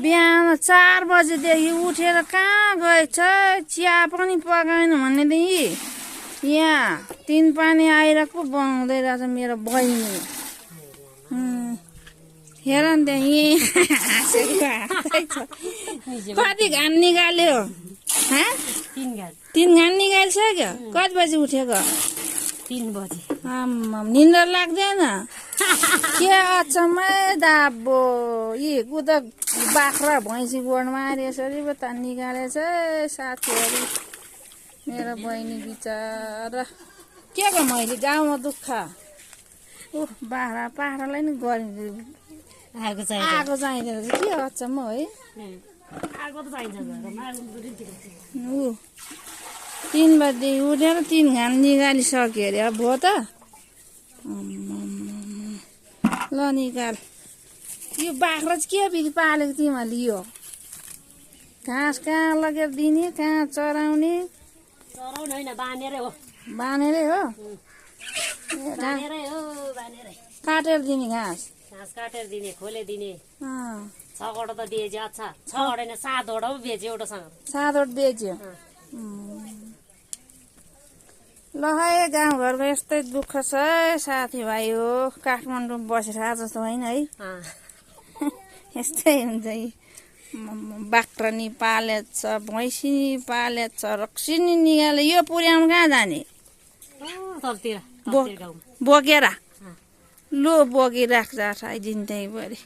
बिहान 4 बजेदेखि उठेर कहाँ गएछ चिया पनि पकाएन भनेदेखि यहाँ 3 पानी आइरहेको बनाउँदै रहेछ मेरो बहिनी हेर नि त्यहाँ कति घाम निकाल्यो 3 घाम निकालिसक्यो कति बजी उठेको 3 बजे निन्द्रा लाग्दैन के अचम्मै दाबो यी कुदा बाख्रा भैँसी गोडमा आएर यसरी पो त निकालेछ साथीहरू मेरो बहिनी बिचरा के को मैले गाउँमा दुःख बाख्रा पाख्रालाई नि गरिदिनु आगो चाहिँदैन के अचम्म है 3 बजे उठेर 3 घाम निकालिसक्यो अरे अब भयो त ल निकाल यो बाख्रा चाहिँ के बिरी पालेको तिमीहरूले यो घाँस कहाँ लगेर दिने कहाँ चराउने बानेरै हो काटेर दिने घाँस काटेर दिने खोले दिने 6 वटा त बेच्यो अच्छा 6 वटा होइन 7 वटा पो बेच्यो एउटासँग 7 वटा बेच्यो ल है गाउँघरको यस्तै दुःख छ साथीभाइ हो काठमाडौँ बसेर जस्तो होइन है यस्तै हुन्छ बाख्रा नि पालेछ भैँसी नि पालेछ रक्सी नि निकाले यो पुर्याउनु कहाँ जाने बोकेर लो बोकिराख्छ आइदिनु त्यहीँभरि